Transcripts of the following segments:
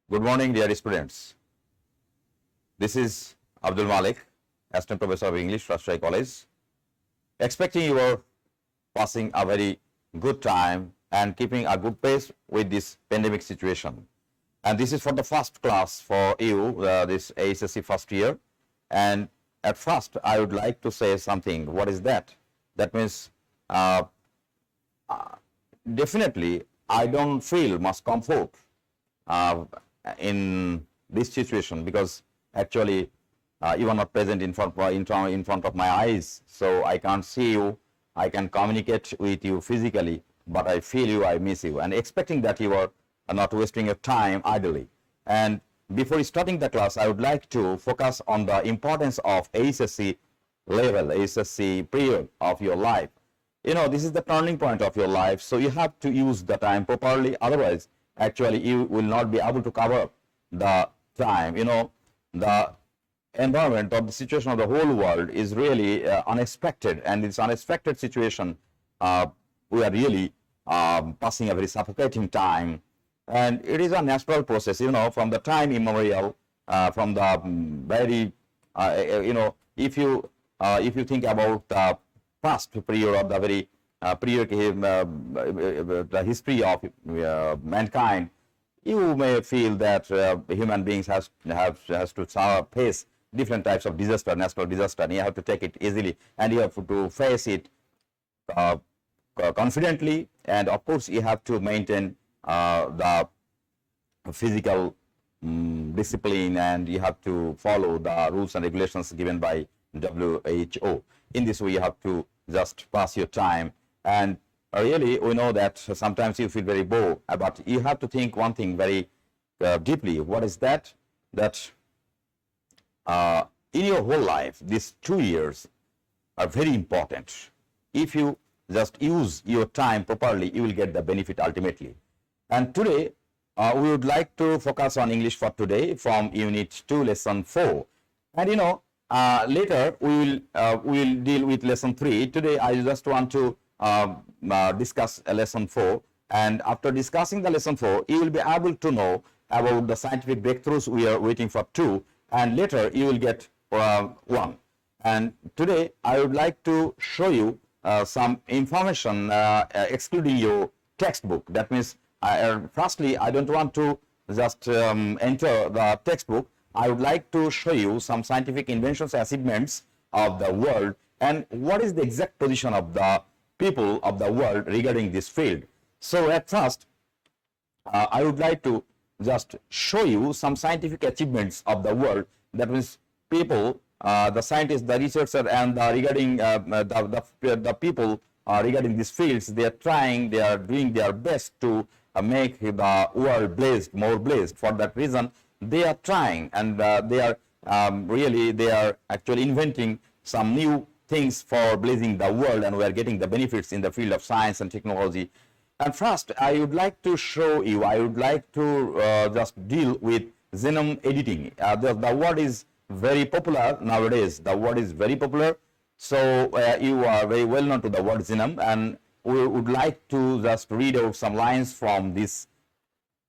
Good morning, dear students. This is Abdul Malik, Assistant Professor of English, Rajshahi College. Expecting you are passing a very good time and keeping a good pace with this pandemic situation. And this is for the first class for you, this ASSC first year. And at first, I would like to say something. What is that? That means definitely I don't feel much comfort in this situation because actually you are not present in front of my eyes, so I can't see you. I can communicate with you physically, but I feel you, I miss you, and expecting that you are not wasting your time idly. And before starting the class, I would like to focus on the importance of ASSC level, ASSC period of your life. You know, this is the turning point of your life, so you have to use the time properly. Otherwise, actually, you will not be able to cover the time. You know, the environment or the situation of the whole world is really unexpected, and this unexpected situation, we are really passing a very suffocating time, and it is a natural process. You know, from the time immemorial, from the very, you know, if you think about the past period of the very the history of mankind, you may feel that human beings has to face different types of disaster, natural disaster, and you have to take it easily, and you have to face it confidently, and of course you have to maintain the physical discipline, and you have to follow the rules and regulations given by WHO. In this way, you have to just pass your time. And really, we know that sometimes you feel very bored, but you have to think one thing very deeply. What is that? That in your whole life, these 2 years are very important. If you just use your time properly, you will get the benefit ultimately. And today, we would like to focus on English for today from Unit 2, Lesson 4. And you know, later we will deal with Lesson 3. Today, I just want to discuss Lesson 4, and after discussing the Lesson 4, you will be able to know about the scientific breakthroughs we are waiting for 2, and later you will get 1. And today I would like to show you some information excluding your textbook. That means, firstly, I don't want to just enter the textbook. I would like to show you some scientific inventions, achievements of the world, and what is the exact position of the people of the world regarding this field. So at first, I would like to just show you some scientific achievements of the world. That means people, the scientists, the researchers, and regarding the people regarding these fields, they are trying, they are doing their best to make the world blessed, more blessed. For that reason, they are trying, and they are they are actually inventing some new things for blazing the world, and we are getting the benefits in the field of science and technology. And first, I would like to show you, I would like to just deal with genome editing. The word is very popular nowadays. The word is very popular. So you are very well known to the word genome, and we would like to just read out some lines from this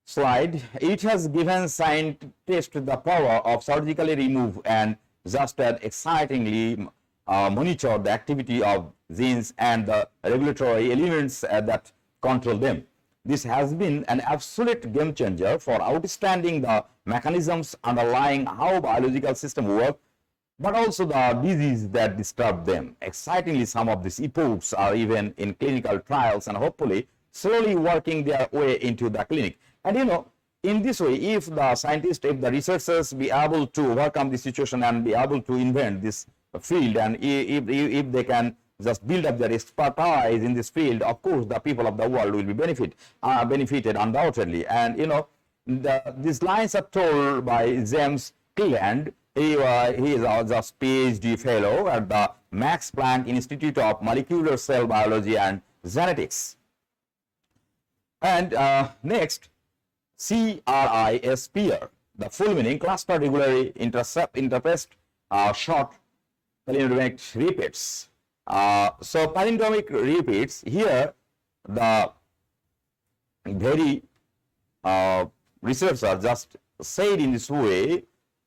slide. It has given scientists the power of surgically remove and just as excitingly monitor the activity of genes and the regulatory elements that control them. This has been an absolute game changer for understanding the mechanisms underlying how biological systems work, but also the diseases that disturb them. Excitingly, some of these epochs are even in clinical trials and hopefully slowly working their way into the clinic. And you know, in this way, if the scientists, if the researchers be able to overcome the situation and be able to invent this field, and if they can just build up their expertise in this field, of course the people of the world will be benefited undoubtedly. And you know, these lines are told by James Cleland. He is just PhD fellow at the Max Planck Institute of Molecular Cell Biology and Genetics. And next, CRISPR, the full meaning, cluster regularly interspaced short palindromic repeats. So palindromic repeats here, the very researchers just said in this way,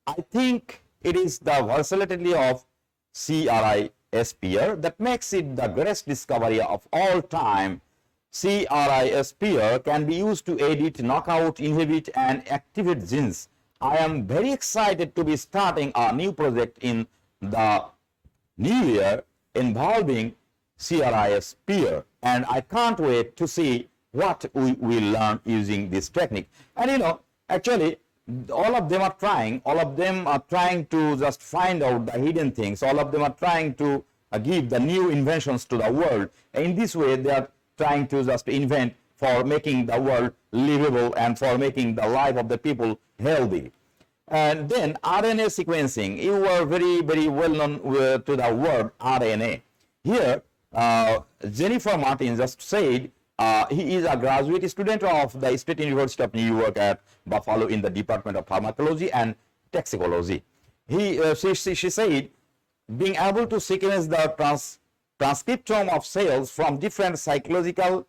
I think it is the versatility of CRISPR that makes it the greatest discovery of all time. CRISPR can be used to edit, knock out, inhibit, and activate genes. I am very excited to be starting a new project in the new year involving CRISPR, and I can't wait to see what we will learn using this technique. And you know, actually, all of them are trying to just find out the hidden things. All of them are trying to give the new inventions to the world. In this way, they are trying to just invent for making the world livable and for making the life of the people healthy. And then RNA sequencing, you are very, very well known to the word RNA. Here, Jennifer Martin just said he is a graduate student of the State University of New York at Buffalo in the Department of Pharmacology and Toxicology. She said, being able to sequence the transcriptome of cells from different physiological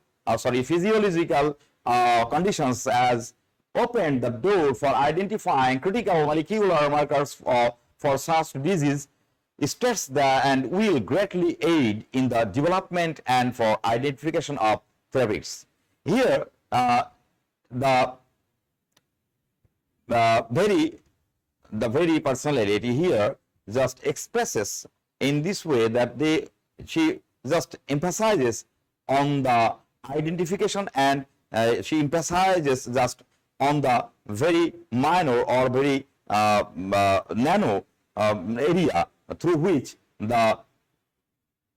conditions has opened the door for identifying critical molecular markers for such disease states and will greatly aid in the development and for identification of therapies. Here, the very personality here just expresses in this way that she just emphasizes on the identification, and she emphasizes just on the very minor or very nano area through which the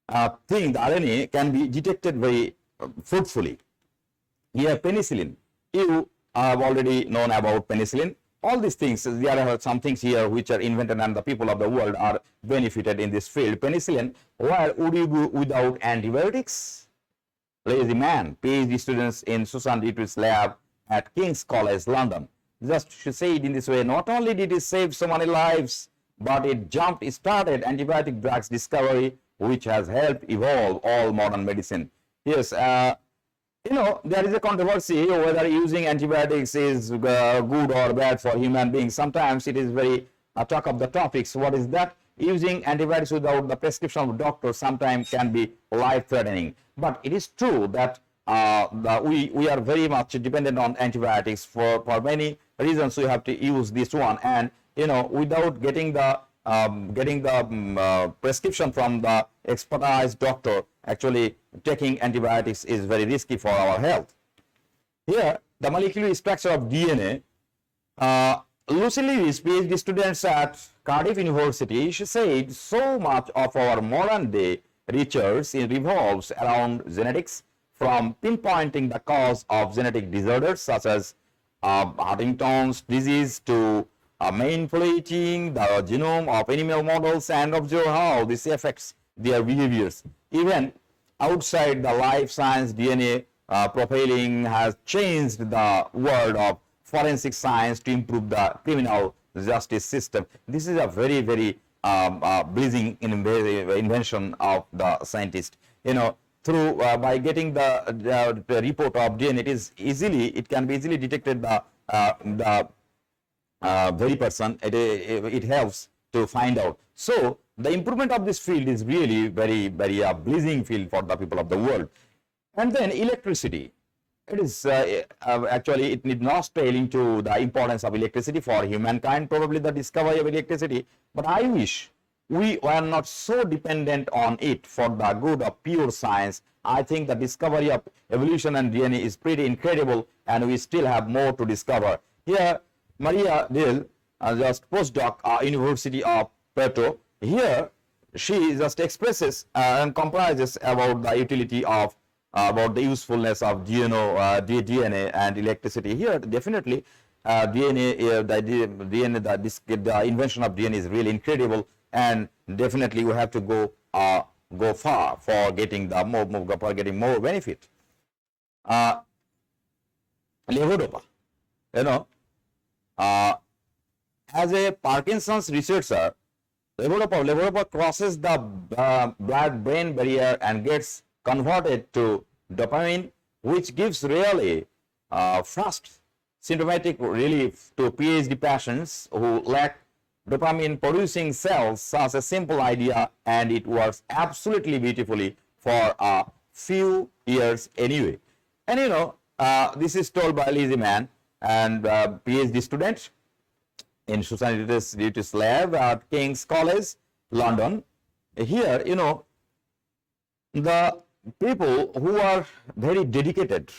RNA can be detected very fruitfully. Here, penicillin. You have already known about penicillin. All these things, there are some things here which are invented and the people of the world are benefited in this field. Penicillin, where would you go without antibiotics? Lazy man. PhD students in Susan Dietrich's lab at King's College, London. Just to say it in this way, not only did it save so many lives, but it started antibiotic drugs discovery, which has helped evolve all modern medicine. Yes, you know, there is a controversy whether using antibiotics is good or bad for human beings. Sometimes it is very talk of the topics. What is that? Using antibiotics without the prescription of a doctor sometimes can be life-threatening. But it is true that we are very much dependent on antibiotics for many reasons. We have to use this one, and you know, without getting the prescription from the expertise doctor, actually taking antibiotics is very risky for our health. Here, the molecular structure of DNA. Lucy Lewis, PhD students at Cardiff University, she said so much of our modern day research revolves around genetics, from pinpointing the cause of genetic disorders such as Huntington's disease to manipulating the genome of animal models and observe how this affects their behaviors. Even outside the life science, DNA profiling has changed the world of forensic science to improve the criminal justice system. This is a very, very blazing invention of the scientist. You know, through by getting the report of DNA, it can be easily detected the very person. It helps to find out. So the improvement of this field is really very, very blazing field for the people of the world. And then electricity. It is actually, it need not fail into the importance of electricity for humankind, probably the discovery of electricity. But I wish we were not so dependent on it for the good of pure science. I think the discovery of evolution and DNA is pretty incredible, and we still have more to discover. Here, Maria Dill, just postdoc, University of Puerto. Here, she just expresses and comprises about the utility of about the usefulness of DNA and electricity. Here, definitely, DNA, the invention of DNA is really incredible, and definitely we have to go far for getting the more benefit. Levodopa, you know, as a Parkinson's researcher, levodopa crosses the blood-brain barrier and gets converted to dopamine, which gives really fast symptomatic relief to PhD patients who lack dopamine producing cells. Such a simple idea, and it works absolutely beautifully for a few years anyway. And this is told by Lizzie Mann and PhD student in Susan Duty's lab at King's College, London. Here, the people who are very dedicated,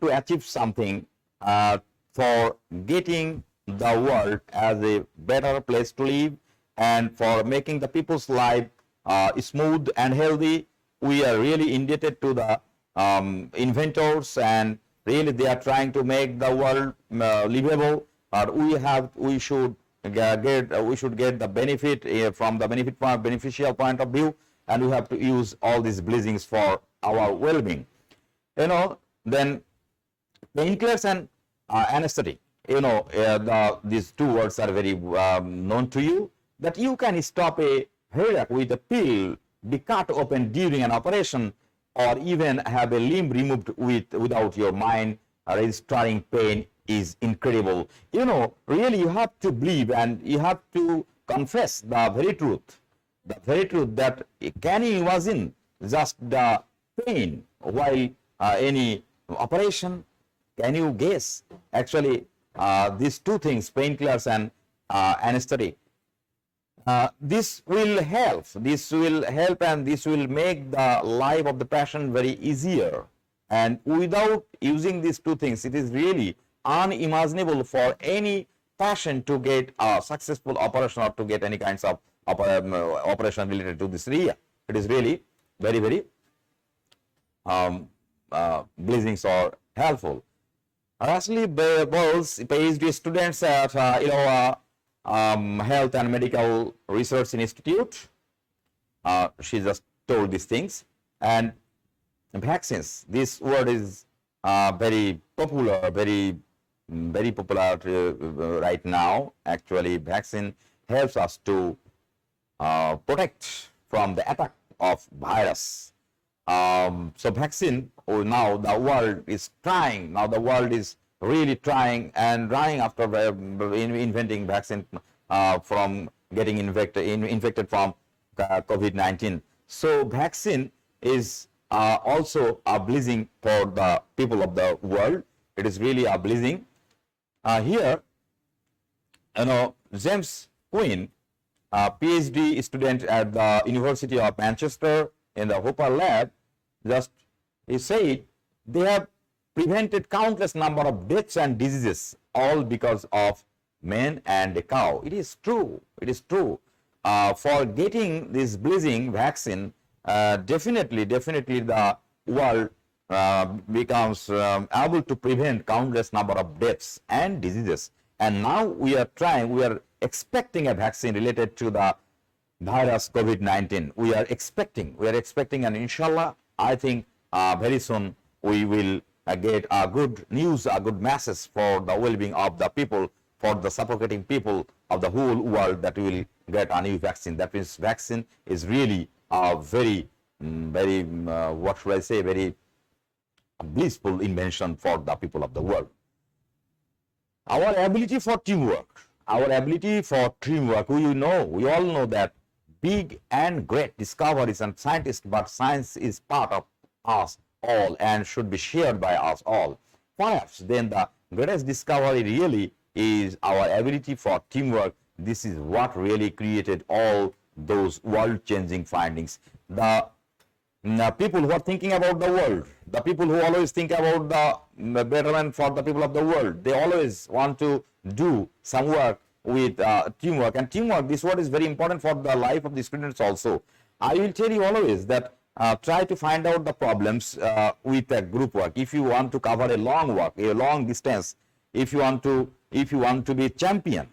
to achieve something for getting the world as a better place to live and for making the people's life smooth and healthy. We are really indebted to the inventors, and really they are trying to make the world livable. But we should get the benefit from the beneficial point of view, and we have to use all these blessings for our well-being. Then painkillers and anesthetic. These two words are very known to you. That you can stop a headache with a pill, be cut open during an operation, or even have a limb removed without your mind registering pain is incredible. Really you have to believe and you have to confess the very truth. The very truth that can you imagine just the pain while any operation? Can you guess? Actually, these two things, painkillers and anesthetic, this will help. This will help, and this will make the life of the patient very easier. And without using these two things, it is really unimaginable for any patient to get a successful operation or to get any kinds of operation related to this area. It is really very, very blessings or helpful. Ashley Bowles, PhD students at Health and Medical Research Institute. She just told these things. And vaccines, this word is very popular, very popular right now. Actually, vaccine helps us to protect from the attack of virus. So vaccine, now the world is trying. Now the world is really trying and running after inventing vaccine from getting infected from COVID-19. So vaccine is also a blessing for the people of the world. It is really a blessing. Here, James Quinn, a PhD student at the University of Manchester in the Hooper lab, he said they have prevented countless number of deaths and diseases, all because of man and a cow. It is true. It is true. For getting this blessing vaccine, definitely the world becomes able to prevent countless number of deaths and diseases. And now we are expecting a vaccine related to the virus COVID-19. We are expecting, and inshallah, I think very soon we will get a good news, a good message for the well-being of the people, for the suffocating people of the whole world, that we will get a new vaccine. That means vaccine is really a very, what should I say, very blissful invention for the people of the world. Our ability for teamwork, we all know that big and great discoveries and scientists, but science is part of us all and should be shared by us all. Perhaps then the greatest discovery really is our ability for teamwork. This is what really created all those world-changing findings. The people who are thinking about the world, the people who always think about the betterment for the people of the world, they always want to do some work with teamwork. And teamwork, this word is very important for the life of the students also. I will tell you always that try to find out the problems with a group work. If you want to cover a long work, a long distance, if you want to be champion,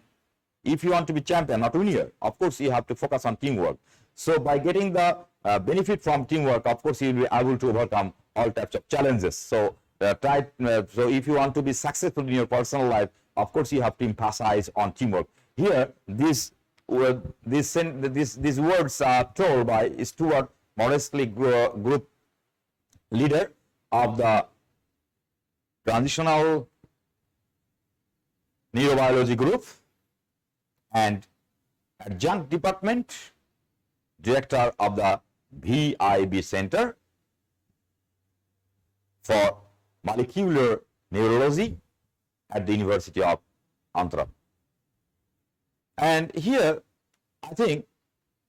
not winner, of course you have to focus on teamwork. So by getting the benefit from teamwork, of course you will be able to overcome all types of challenges. So so if you want to be successful in your personal life, of course you have to emphasize on teamwork. Here, these words are told by Stuart Modestly, group leader of the Transitional neurobiology group, and adjunct department director of the VIB Center for Molecular Neurology at the University of Antwerp. And here, I think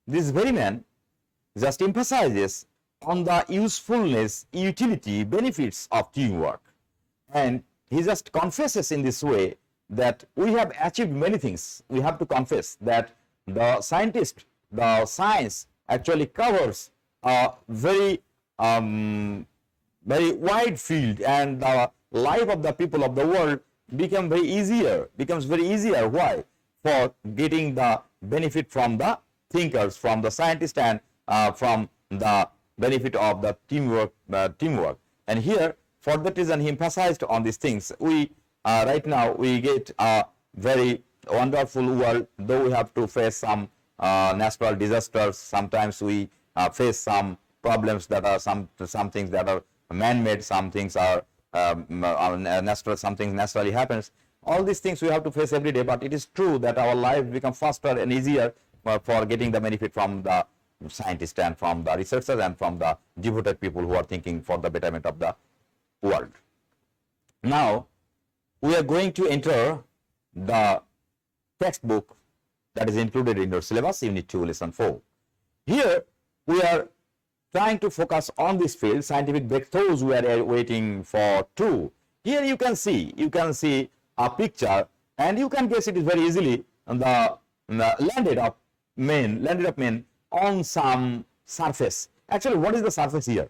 this very man just emphasizes on the usefulness, utility, benefits of teamwork. And he just confesses in this way that we have achieved many things. We have to confess that the science actually covers a very wide field, and the life of the people of the world becomes very easier. Why? For getting the benefit from the thinkers, from the scientists, and from the benefit of the teamwork. And here, for that reason, he emphasized on these things. We right now we get a very wonderful world, though we have to face some natural disasters. Sometimes we face some problems that are some things that are man-made, some things are natural, something naturally happens. All these things we have to face every day, but it is true that our life becomes faster and easier for getting the benefit from the scientists and from the researchers and from the devoted people who are thinking for the betterment of the world. Now, we are going to enter the textbook that is included in your syllabus, Unit 2, Lesson 4. Here, we are trying to focus on this field, scientific breakthroughs we are waiting for two. Here you can see a picture, and you can guess it is very easily the landed up men on some surface. Actually, what is the surface here?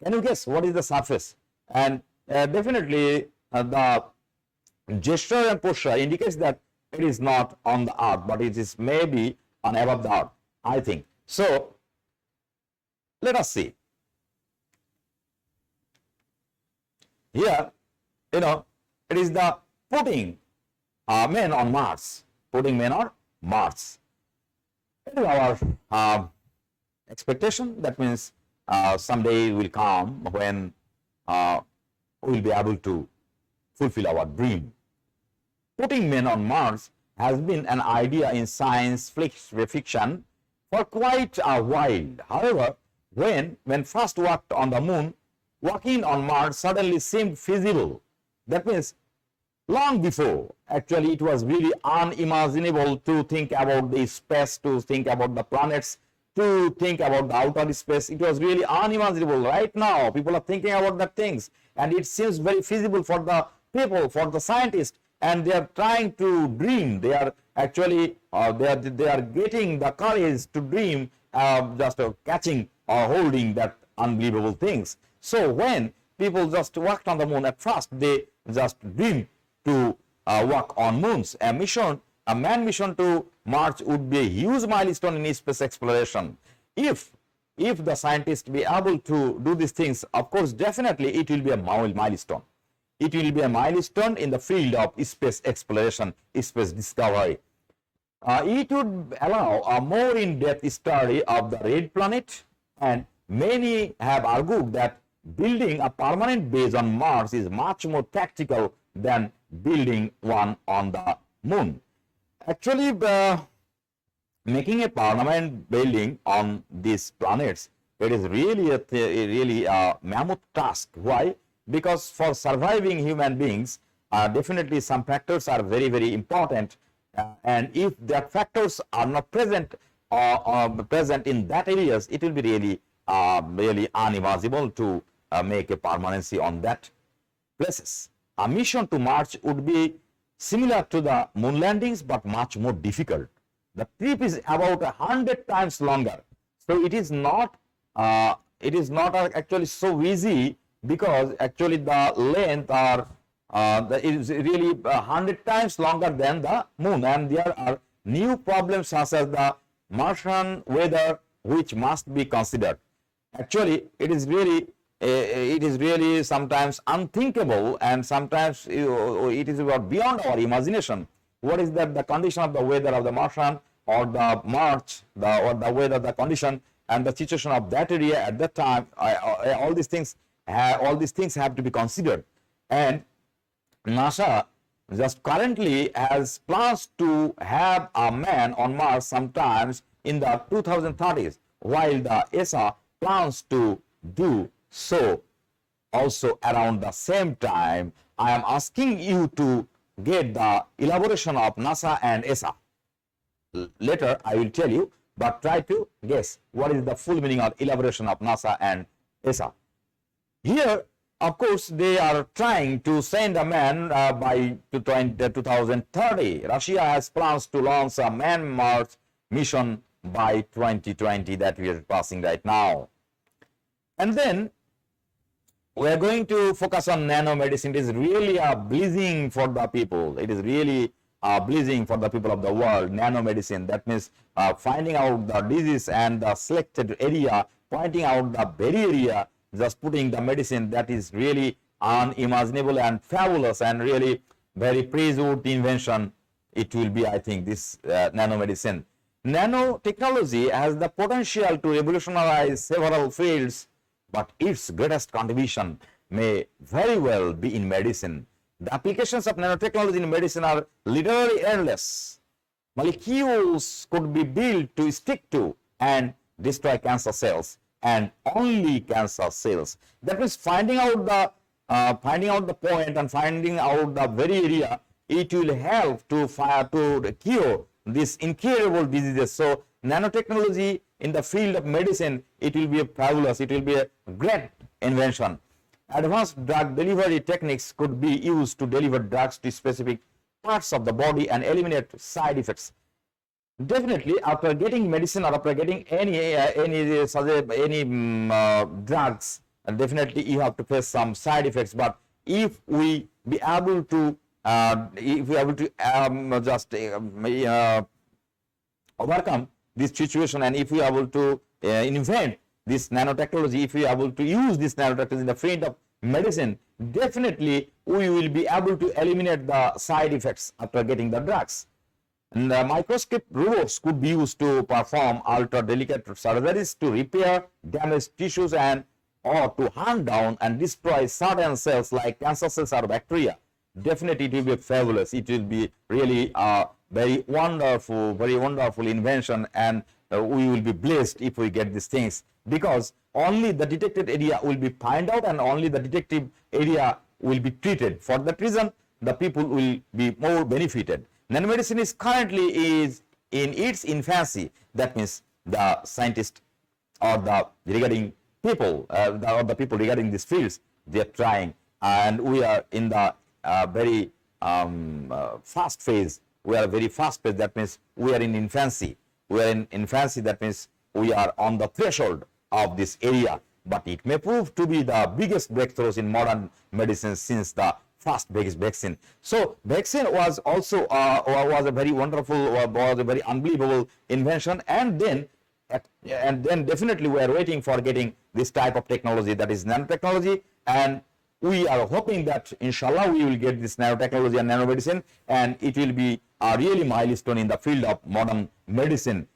Can you guess what is the surface? And definitely the gesture and posture indicates that it is not on the earth, but it is maybe on above the earth, I think. So let us see. Here, it is the putting men on Mars. Putting men on Mars. It is our expectation. That means someday will come when we will be able to fulfill our dream. Putting men on Mars has been an idea in science fiction for quite a while. However, when first worked on the moon, walking on Mars suddenly seemed feasible. That means long before, actually it was really unimaginable to think about the space, to think about the planets, to think about the outer space. It was really unimaginable. Right now, people are thinking about that things, and it seems very feasible for the people, for the scientists, and they are trying to dream. They are actually they are getting the courage to dream, just catching or holding that unbelievable things. So when people just worked on the moon, at first they just dreamed to work on moons. A manned mission to Mars would be a huge milestone in space exploration. If the scientists be able to do these things, of course, definitely it will be a milestone. It will be a milestone in the field of space exploration, space discovery. It would allow a more in-depth study of the red planet, and many have argued that building a permanent base on Mars is much more practical than building one on the moon. Actually, making a permanent building on these planets, it is really a mammoth task. Why? Because for surviving human beings, definitely some factors are very, very important. And if that factors are not present present in that areas, it will be really unimaginable to make a permanency on that places. A mission to Mars would be similar to the moon landings, but much more difficult. The trip is about 100 times longer. So it is not actually so easy, because actually the length is really 100 times longer than the moon, and there are new problems such as the Martian weather which must be considered. Actually, it is really sometimes unthinkable, and sometimes it is beyond our imagination. What is that the condition of the weather of the Martian or the Mars, or the weather, the condition and the situation of that area at that time? All these things have to be considered, and NASA just currently has plans to have a man on Mars sometimes in the 2030s, while the ESA plans to do so also around the same time. I am asking you to get the elaboration of NASA and ESA. Later I will tell you, but try to guess what is the full meaning of elaboration of NASA and ESA. Here, of course, they are trying to send a man by 2030. Russia has plans to launch a man-Mars mission by 2020 that we are passing right now. And then we are going to focus on nanomedicine. It is really a blessing for the people. It is really a blessing for the people of the world. Nanomedicine, that means finding out the disease and the selected area, pointing out the very area, just putting the medicine. That is really unimaginable and fabulous and really very praiseworthy invention. It will be, I think, this nanomedicine. Nanotechnology has the potential to revolutionize several fields, but its greatest contribution may very well be in medicine. The applications of nanotechnology in medicine are literally endless. Molecules could be built to stick to and destroy cancer cells, and only cancer cells. That means finding out the point and finding out the very area. It will help to cure these incurable diseases. So nanotechnology in the field of medicine, it will be fabulous. It will be a great invention. Advanced drug delivery techniques could be used to deliver drugs to specific parts of the body and eliminate side effects. Definitely, after getting medicine or after getting any drugs, definitely you have to face some side effects. But if we be able to, overcome this situation, and if we are able to invent this nanotechnology, if we are able to use this nanotechnology in the field of medicine, definitely we will be able to eliminate the side effects after getting the drugs. And microscope robots could be used to perform ultra delicate surgeries to repair damaged tissues and or to hunt down and destroy certain cells like cancer cells or bacteria. Definitely it will be fabulous. It will be really a very wonderful invention, and we will be blessed if we get these things, because only the detected area will be found out and only the detective area will be treated. For that reason, the people will be more benefited. Nanomedicine is currently in its infancy. That means the scientists or the regarding people, or the people regarding these fields, they are trying, and we are in the very fast phase. We are very fast phase. That means we are in infancy. We are in infancy. That means we are on the threshold of this area. But it may prove to be the biggest breakthroughs in modern medicine since the first biggest vaccine. So vaccine was also was a very wonderful, was a very unbelievable invention, and then definitely we are waiting for getting this type of technology, that is nanotechnology, and we are hoping that inshallah we will get this nanotechnology and nanomedicine, and it will be a really milestone in the field of modern medicine.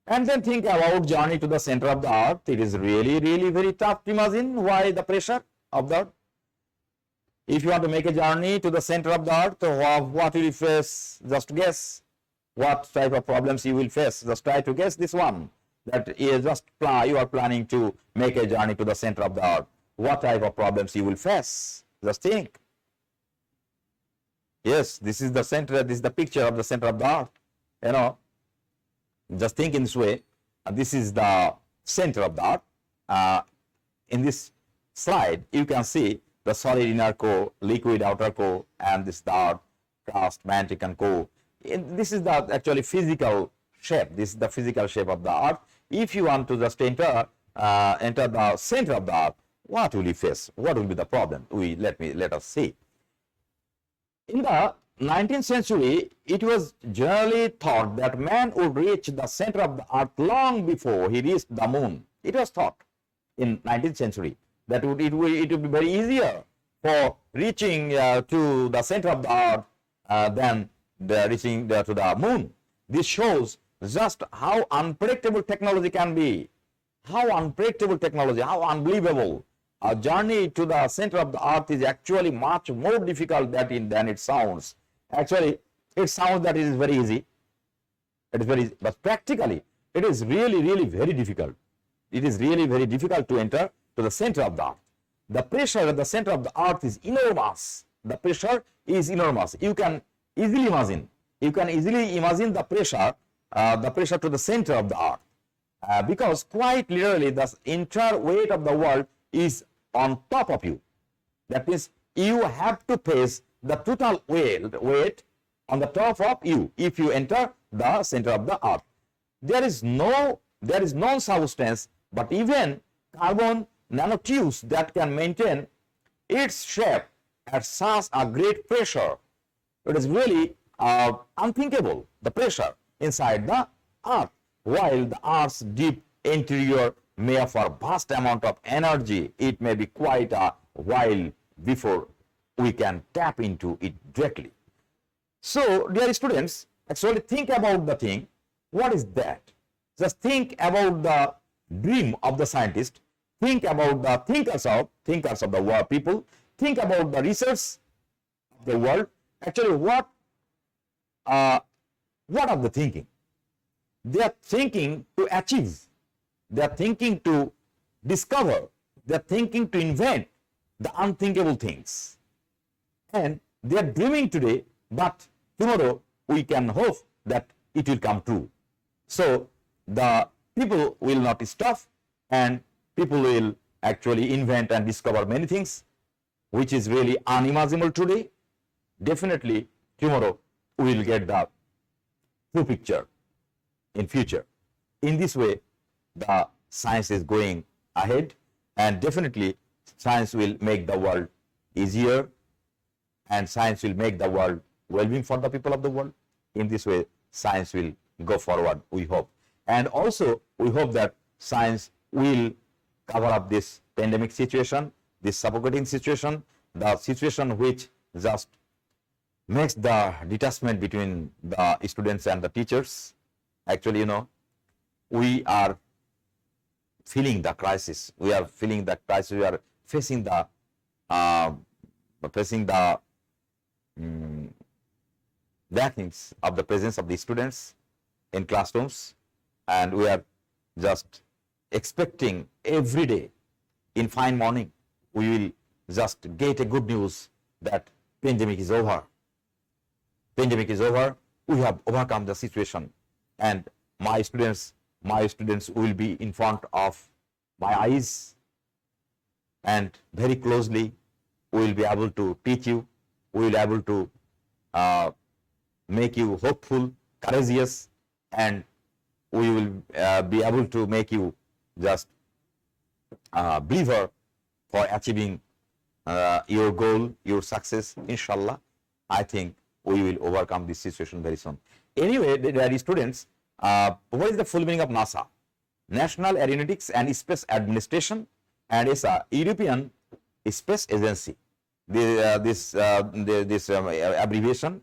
And then think about journey to the center of the earth. It is really very tough to imagine. Why the pressure of the earth? If you want to make a journey to the center of the earth, what will you face? Just guess what type of problems you will face. Just try to guess this one. That is just you are planning to make a journey to the center of the earth. What type of problems you will face? Just think. Yes, this is the center. This is the picture of the center of the earth. You know, just think in this way. This is the center of the earth. In this slide, you can see the solid inner core, liquid outer core, and this the earth, crust, mantle, and core. This is the actually physical shape. This is the physical shape of the earth. If you want to just enter the center of the earth, what will you face? What will be the problem? Let us see. In the 19th century, it was generally thought that man would reach the center of the earth long before he reached the moon. It was thought in 19th century that it would be very easier for reaching to the center of the earth than reaching to the moon. This shows just how unpredictable technology can be, how unpredictable technology, how unbelievable a journey to the center of the earth is actually much more difficult than it sounds. Actually, it sounds that it is very easy. It is very easy, but practically, it is really very difficult. It is really very difficult to enter to the center of the earth. The pressure at the center of the earth is enormous. The pressure is enormous. You can easily imagine. You can easily imagine the pressure to the center of the earth, because quite literally the entire weight of the world is on top of you. That means you have to face the total weight on the top of you if you enter the center of the earth. There is no substance, but even carbon nanotubes that can maintain its shape at such a great pressure. It is really unthinkable, the pressure inside the earth, while the earth's deep interior may offer vast amount of energy. It may be quite a while before we can tap into it directly. So, dear students, actually think about the thing. What is that? Just think about the dream of the scientist. Think about the thinkers of the world people. Think about the research of the world. Actually, what are they thinking? They are thinking to achieve. They are thinking to discover. They are thinking to invent the unthinkable things. And they are dreaming today, but tomorrow we can hope that it will come true. So the people will not stop, and people will actually invent and discover many things which is really unimaginable today. Definitely tomorrow we will get the true picture in future. In this way, the science is going ahead, and definitely science will make the world easier, and science will make the world well-being for the people of the world. In this way, science will go forward, we hope. And also, we hope that science will cover up this pandemic situation, this suffocating situation, the situation which just makes the detachment between the students and the teachers. Actually, you know, we are feeling the crisis. We are feeling the crisis. We are facing the lackings of the presence of the students in classrooms, and we are just expecting every day in fine morning we will just get a good news that pandemic is over. Pandemic is over. We have overcome the situation, and my students will be in front of my eyes, and very closely we will be able to teach you. We will be able to make you hopeful, courageous, and we will be able to make you just believer for achieving your goal, your success. Inshallah, I think we will overcome this situation very soon. Anyway, dear students, what is the full meaning of NASA? National Aeronautics and Space Administration, and ESA, European Space Agency. This abbreviation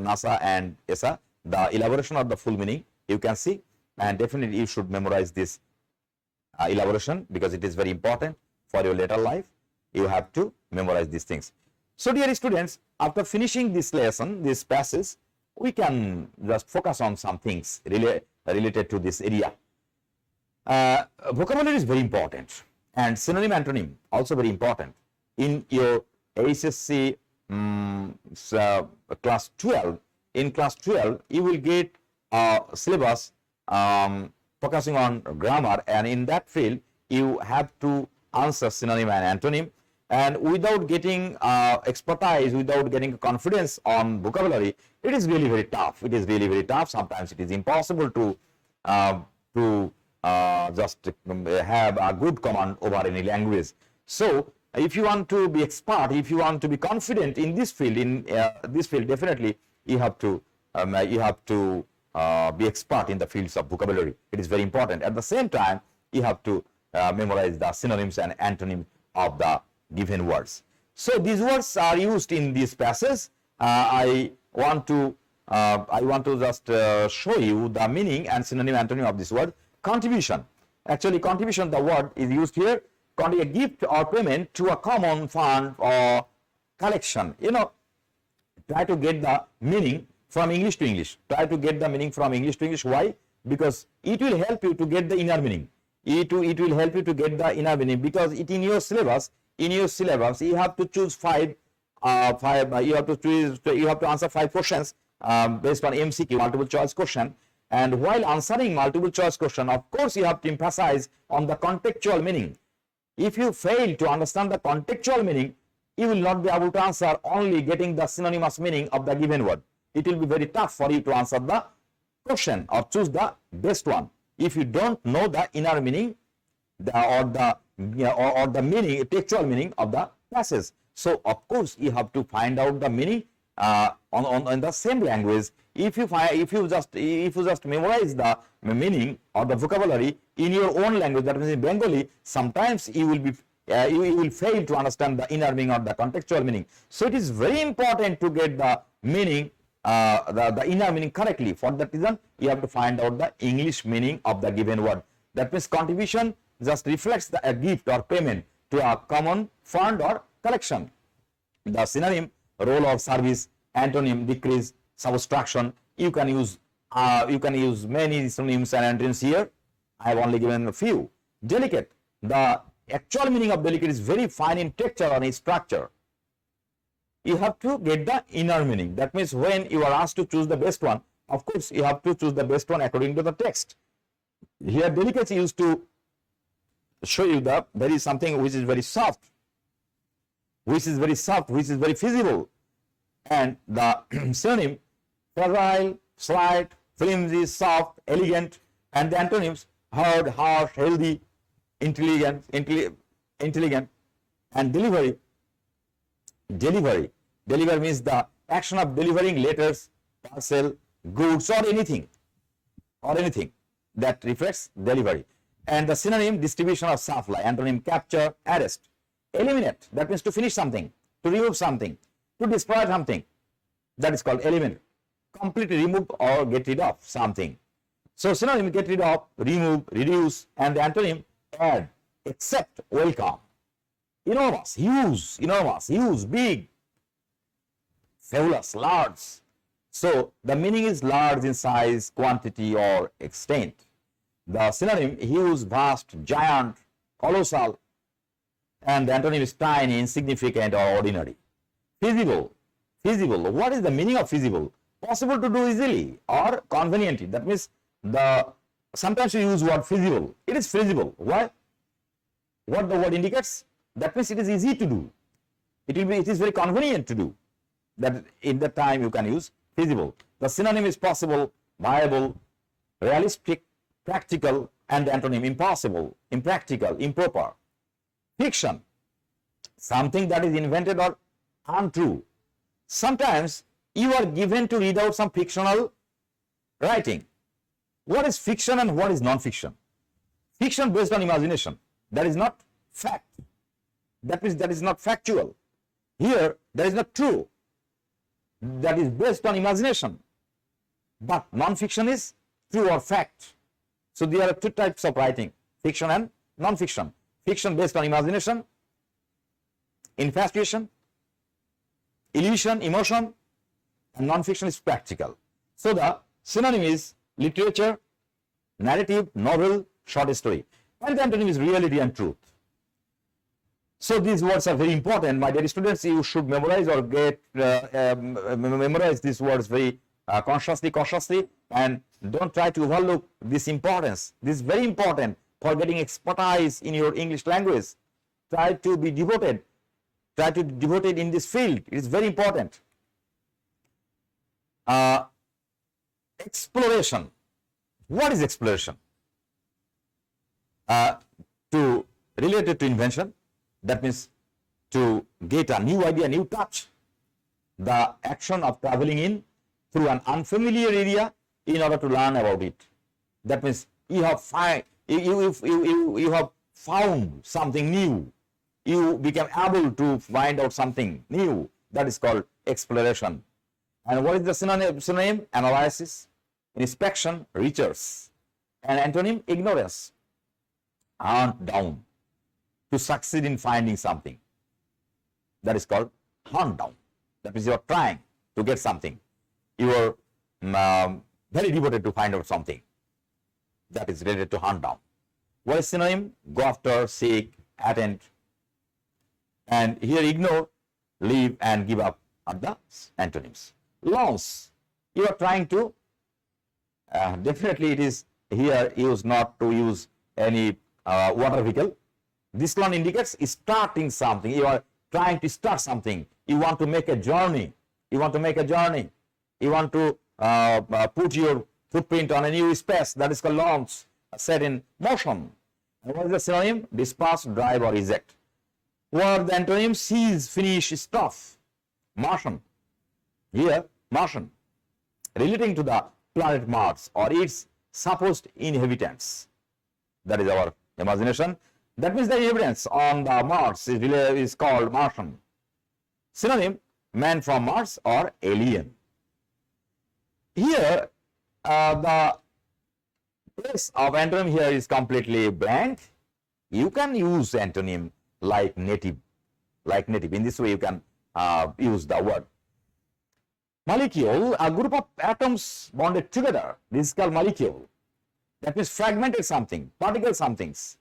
NASA and ESA, the elaboration of the full meaning you can see, and definitely you should memorize this elaboration because it is very important for your later life. You have to memorize these things. So dear students, after finishing this lesson, this passage, we can just focus on some things related to this area. Vocabulary is very important, and synonym antonym also very important. In your HSC class 12, in class 12 you will get a syllabus focusing on grammar, and in that field you have to answer synonym and antonym. And without getting expertise, without getting confidence on vocabulary, it is really very tough. It is really very tough. Sometimes it is impossible to just have a good command over any language. So if you want to be expert, if you want to be confident in this field, definitely you have to be expert in the fields of vocabulary. It is very important. At the same time, you have to memorize the synonyms and antonyms of the given words. So these words are used in this passage. I want to just show you the meaning and synonym antonym of this word. Contribution. Actually, contribution, the word is used here. a gift or payment to a common fund or collection. Try to get the meaning from English to English. Try to get the meaning from English to English. Why? Because it will help you to get the inner meaning. It will help you to get the inner meaning, because in your syllabus, you have to choose five. You have to answer 5 questions based on MCQ, multiple choice question. And while answering multiple choice question, of course, you have to emphasize on the contextual meaning. If you fail to understand the contextual meaning, you will not be able to answer only getting the synonymous meaning of the given word. It will be very tough for you to answer the question or choose the best one if you don't know the inner meaning or the meaning, textual meaning of the passage. So of course you have to find out the meaning on the same language. If you just memorize the meaning or the vocabulary in your own language, that means in Bengali, sometimes you will fail to understand the inner meaning or the contextual meaning. So it is very important to get the meaning, the inner meaning correctly. For that reason, you have to find out the English meaning of the given word. That means contribution just reflects a gift or payment to a common fund or collection. The synonym, role or service, antonym, decrease, subtraction. You can use many synonyms and antonyms here. I have only given a few. Delicate. The actual meaning of delicate is very fine in texture and in structure. You have to get the inner meaning. That means when you are asked to choose the best one, of course you have to choose the best one according to the text. Here delicacy used to show you that there is something which is very soft, which is very feasible. And the synonym, fragile, slight, flimsy, soft, elegant, and the antonyms, hard, harsh, healthy, intelligent, and delivery. Delivery means the action of delivering letters, parcel, goods, or anything that reflects delivery. And the synonym, distribution or supply, antonym, capture, arrest. Eliminate, that means to finish something, to remove something, to destroy something. That is called eliminate. Completely remove or get rid of something. So synonym, get rid of, remove, reduce, and the antonym, add, accept, welcome. Enormous, huge, big, fabulous, large. So the meaning is large in size, quantity, or extent. The synonym, huge, vast, giant, colossal, and the antonym is tiny, insignificant, or ordinary. Feasible. What is the meaning of feasible? Possible to do easily or conveniently. That means sometimes you use word feasible. It is feasible. Why? What the word indicates? That means it is easy to do. It is very convenient to do. That in that time you can use feasible. The synonym is possible, viable, realistic, practical, and the antonym impossible, impractical, improper. Fiction, something that is invented or untrue. Sometimes you are given to read out some fictional writing. What is fiction and what is non-fiction? Fiction based on imagination. That is not fact. That means that is not factual. Here, that is not true. That is based on imagination. But non-fiction is true or fact. So there are 2 types of writing, fiction and non-fiction. Fiction based on imagination, infatuation, illusion, emotion, and non-fiction is practical. So the synonym is literature, narrative, novel, short story. And the antonym is reality and truth. So these words are very important. My dear students, you should memorize or memorize these words very cautiously, and don't try to overlook this importance. This is very important for getting expertise in your English language. Try to be devoted. Try to be devoted in this field. It is very important. Exploration. What is exploration? Related to invention. That means to get a new idea, new touch. The action of traveling through an unfamiliar area in order to learn about it. That means you have found something new. You become able to find out something new. That is called exploration. And what is the synonym? Analysis, inspection, research. And antonym, ignorance, hunt down. to succeed in finding something. That is called hunt down. That means you are trying to get something. You are very devoted to find out something. That is related to hunt down. What is synonym? Go after, seek, attend. And here ignore, leave, and give up are the antonyms. Launch. You are trying to, definitely it is here used not to use any water vehicle. This one indicates starting something. You are trying to start something. You want to make a journey. You want to make a journey. You want to put your footprint on a new space. That is called launch, set in motion. And what is the synonym? Dispatch, drive, or eject. What the antonym? Seize, finish, stop. Martian. Here, Martian. Relating to the planet Mars or its supposed inhabitants. That is our imagination. That means the inhabitants on the Mars is called Martian. Synonym, man from Mars or alien. Here, the place of antonym here is completely blank. You can use antonym like native. In this way, you can use the word. Molecule, a group of atoms bonded together. This is called molecule. That means fragmented something, particle somethings,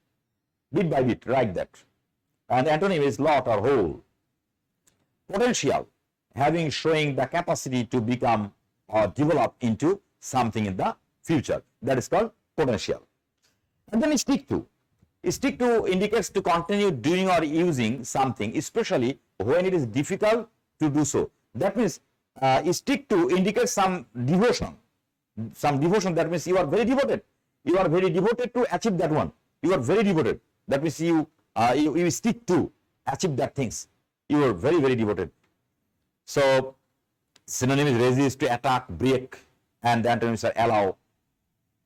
bit by bit, like that. And antonym is lot or whole. Potential, showing the capacity to become or develop into something in the future. That is called potential. And then stick to. Stick to indicates to continue doing or using something, especially when it is difficult to do so. That means stick to indicates some devotion. Some devotion, that means you are very devoted. You are very devoted to achieve that one. You are very devoted. That means you stick to achieve that things. You are very, very devoted. So, synonym is resist, to attack, break, and the antonyms are allow,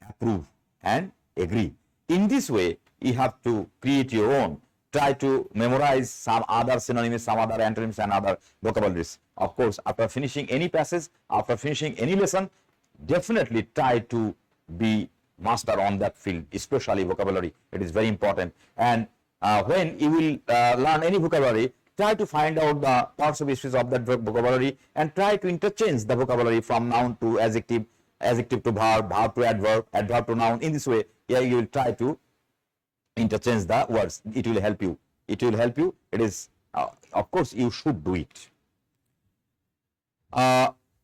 approve, and agree. In this way, you have to create your own. Try to memorize some other synonyms, some other antonyms, and other vocabularies. Of course, after finishing any passage, after finishing any lesson, definitely try to be master on that field, especially vocabulary. It is very important. And when you will learn any vocabulary, try to find out the parts of speech of that vocabulary and try to interchange the vocabulary from noun to adjective, adjective to verb, verb to adverb, adverb to noun. In this way, yeah, you will try to interchange the words. It will help you. It will help you. It is, of course, you should do it.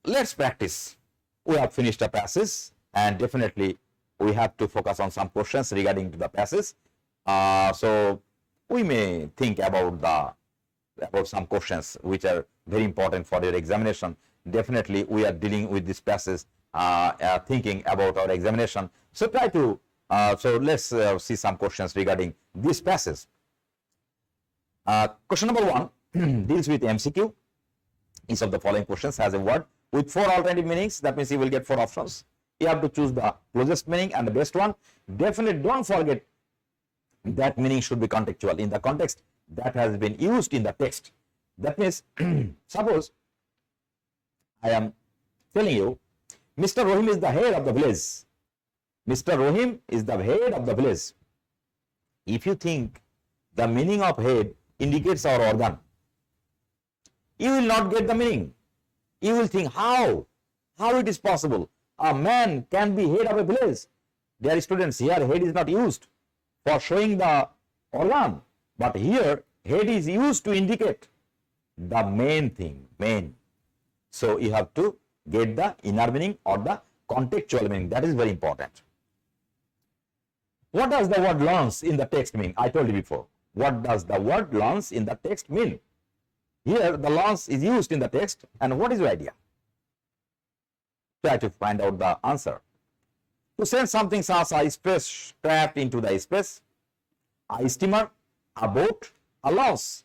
Let's practice. We have finished a passage, and definitely we have to focus on some questions regarding to the passage. So we may think about some questions which are very important for your examination. Definitely, we are dealing with this passage, thinking about our examination. So try to. So let's see some questions regarding this passage. Question number 1 deals with MCQ. Each of the following questions has a word with 4 alternative meanings. That means you will get 4 options. You have to choose the closest meaning and the best one. Definitely don't forget that meaning should be contextual, in the context that has been used in the text. That means, suppose I am telling you, Mr. Rohim is the head of the village. Mr. Rohim is the head of the village. If you think the meaning of head indicates our organ, you will not get the meaning. You will think, how it is possible? A man can be head of a village. Dear students, here head is not used for showing the organ, but here head is used to indicate the main thing, main. So you have to get the inner meaning or the contextual meaning. That is very important. What does the word launch in the text mean? I told you before. What does the word launch in the text mean? Here the launch is used in the text, and what is your idea? Try to find out the answer. To send something such as a space trapped into the space, a steamer, a boat, a launch.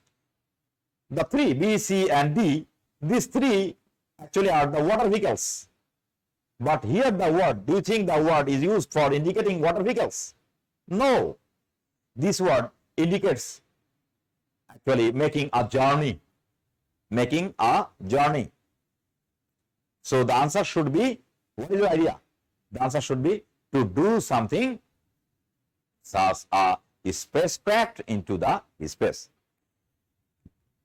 The 3, B, C, and D, these 3 actually are the water vehicles. But here the word, do you think the word is used for indicating water vehicles? No. This word indicates actually making a journey. Making a journey. So the answer should be, what is your idea? The answer should be to do something such space packed into the space.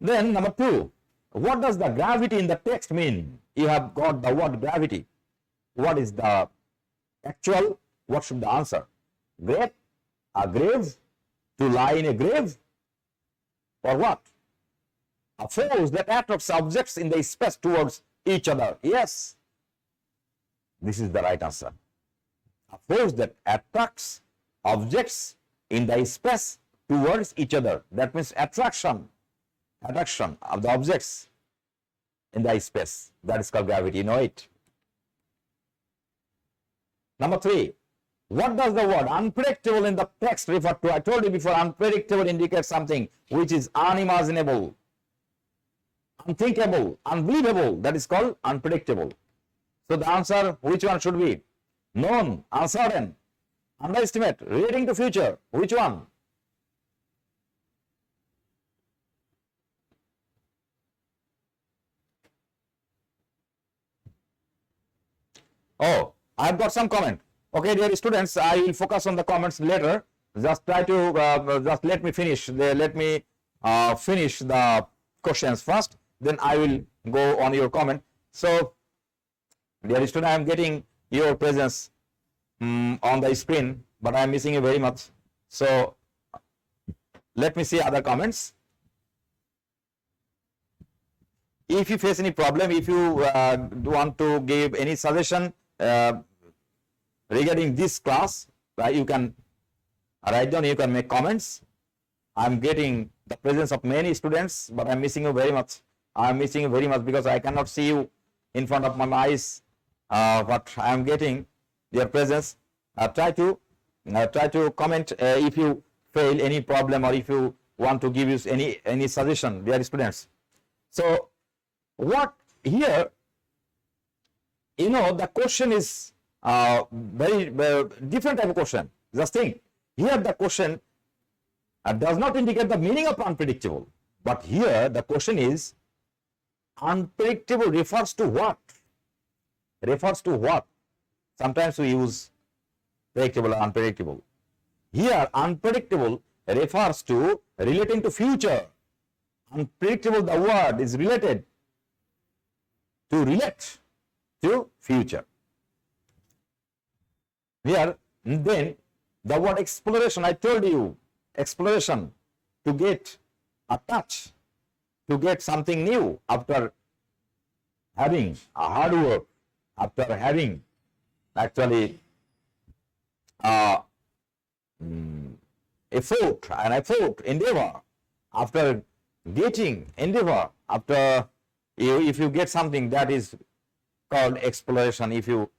Then number 2, what does the gravity in the text mean? You have got the word gravity. What is the actual? What should the answer? Grave, a grave, to lie in a grave, or what? A force that attracts objects in the space towards each other. Yes, this is the right answer. A force that attracts objects in the space towards each other. That means attraction of the objects in the space. That is called gravity. You know it. Number 3, what does the word unpredictable in the text refer to? I told you before, unpredictable indicates something which is unimaginable, unthinkable, unbelievable. That is called unpredictable. So the answer, which one should be? Known, uncertain, underestimate, relating to future. Which one? Oh, I've got some comment. Okay, dear students, I will focus on the comments later. Just try to, just let me finish. Let me finish the questions first. Then I will go on your comment. So, dear student, I am getting your presence on the screen, but I am missing you very much. So, let me see other comments. If you face any problem, if you want to give any suggestion regarding this class, you can write down, you can make comments. I am getting the presence of many students, but I am missing you very much. I am missing you very much because I cannot see you in front of my eyes, but I am getting your presence. Try to comment if you fail any problem, or if you want to give us any suggestion, dear students. So what here, you know, the question is very different type of question. Just think, here the question does not indicate the meaning of unpredictable, but here the question is, unpredictable refers to what? Refers to what? Sometimes we use predictable or unpredictable. Here unpredictable refers to relating to future. Unpredictable, the word is related to relate to future. Here then the word exploration, I told you, exploration, to get a touch, to get something new after having a hard work, after having actually effort, endeavor, after getting endeavor, after if you get something, that is called exploration, if you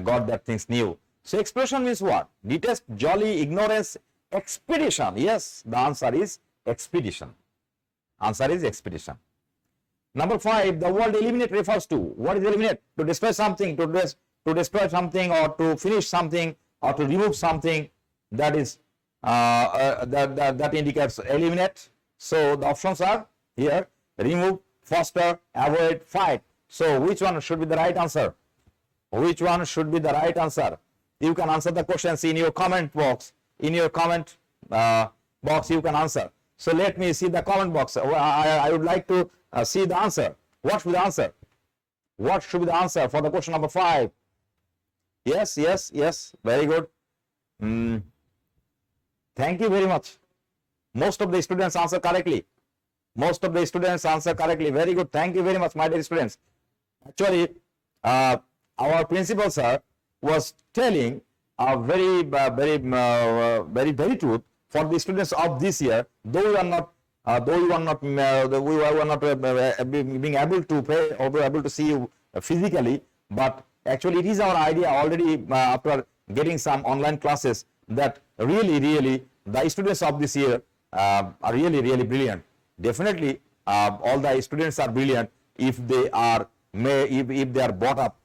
got that things new. So exploration means what? Detest, jolly, ignorance, expedition. Yes, the answer is expedition. Answer is expedition. Number 5, the word eliminate refers to, what is eliminate? To destroy something, to destroy something, or to finish something, or to remove something. That is that indicates eliminate. So the options are here: remove, foster, avoid, fight. So which one should be the right answer? Which one should be the right answer? You can answer the questions in your comment box. In your comment box, you can answer. So let me see the comment box. I would like to see the answer. What should be the answer? What should be the answer for the question number 5? Yes, yes, yes. Very good. Thank you very much. Most of the students answer correctly. Most of the students answer correctly. Very good. Thank you very much, my dear students. Actually, our principal sir was telling a very truth for the students of this year. Though we were not being able to pay or able to see you physically, but actually it is our idea already after getting some online classes that really the students of this year are really brilliant. Definitely, all the students are brilliant if they are brought up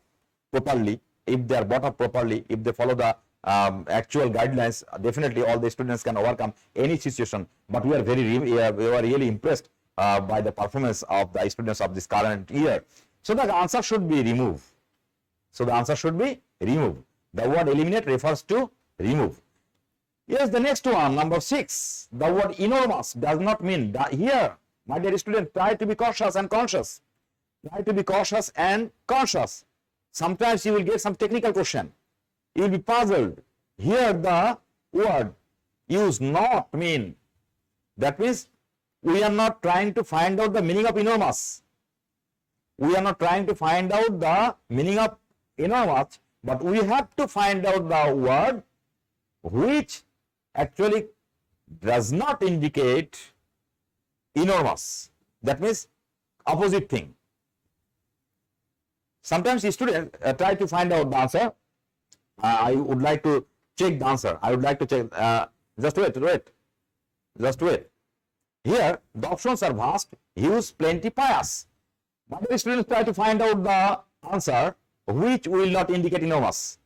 properly. If they are brought up properly, if they follow the actual guidelines, definitely all the students can overcome any situation. But we are really impressed by the performance of the students of this current year. So the answer should be remove. So the answer should be remove. The word eliminate refers to remove. Yes, the next one, number 6. The word enormous does not mean here. My dear student, try to be cautious and conscious. Try to be cautious and conscious. Sometimes you will get some technical question. You will be puzzled. Here the word use not mean. That means we are not trying to find out the meaning of enormous. We are not trying to find out the meaning of enormous, but we have to find out the word which actually does not indicate enormous. That means opposite thing. Sometimes students try to find out the answer. I would like to check the answer. I would like to check. Just wait. Here the options are vast, huge, plenty, pious. But the students try to find out the answer which will not indicate enormous.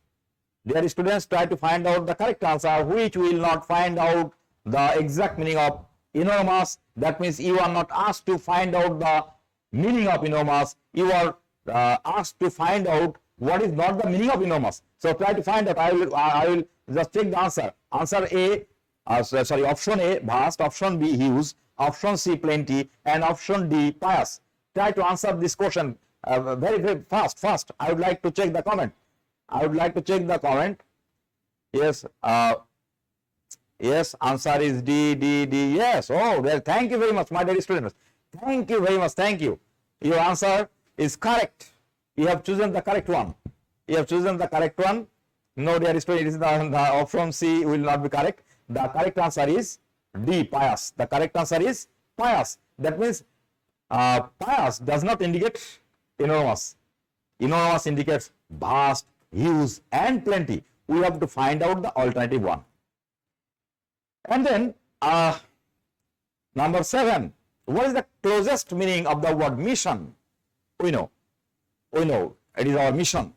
Dear students, try to find out the correct answer which will not find out the exact meaning of enormous. That means you are not asked to find out the meaning of enormous. You are asked to find out what is not the meaning of enormous. So try to find out. I will just check the answer. Answer A, option A, vast, option B, huge, option C, plenty, and option D, pious. Try to answer this question very fast. I would like to check the comment. Yes, yes, answer is D. Yes. Oh, well, thank you very much, my dear students. Thank you very much. Thank you. Your answer is correct. You have chosen the correct one. No, dear student, it is the option C will not be correct. The correct answer is D, pious. The correct answer is pious. That means pious does not indicate enormous. Enormous indicates vast, huge, and plenty. We have to find out the alternative one. And then number 7. What is the closest meaning of the word mission? We know. It is our mission.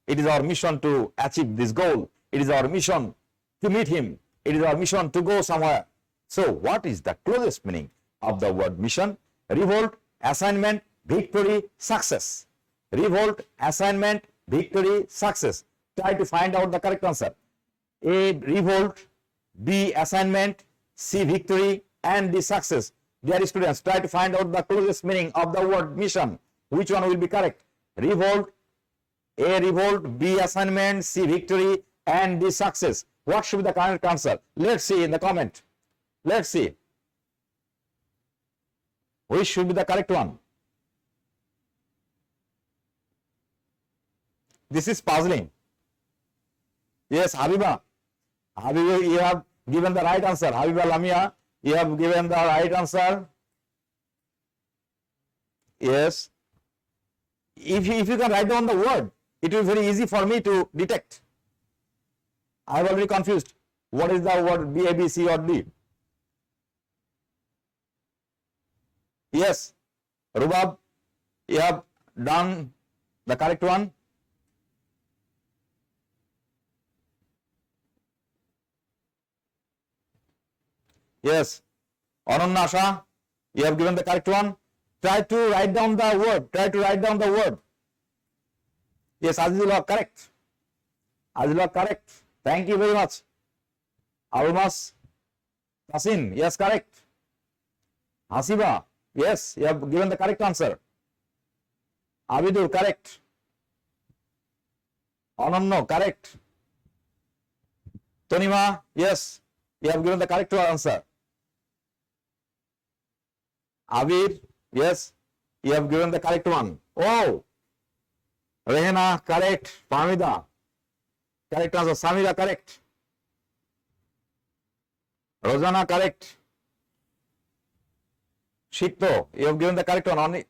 It is our mission to achieve this goal. It is our mission to meet him. It is our mission to go somewhere. So what is the closest meaning of the word mission? Revolt, assignment, victory, success. Revolt, assignment, victory, success. Try to find out the correct answer. A, revolt, B, assignment, C, victory, and D, success. Dear students, try to find out the closest meaning of the word mission. Which one will be correct? Revolt, A, revolt, B, assignment, C, victory, and D, success. What should be the correct answer? Let's see in the comment. Let's see. Which should be the correct one? This is puzzling. Yes, Habiba, you have given the right answer. Habiba Lamia, you have given the right answer. Yes. If you can write down the word, it will be very easy for me to detect. I have already confused. What is the word B, A, B, C, or D? Yes. Rubab, you have done the correct one. Yes. Ananya Asha, you have given the correct one. Try to write down the word. Yes, Azizullah, correct. Correct. Thank you very much. Almas, Tasin, yes, correct. Hasiba, yes, you have given the correct answer. Abidur, correct. Ananno, correct. Tonima, yes, you have given the correct answer. Abir, yes, you have given the correct one. Oh, Rehna, correct. Pamida, correct answer. Samira, correct. Rosana, correct. Shikto, you have given the correct one.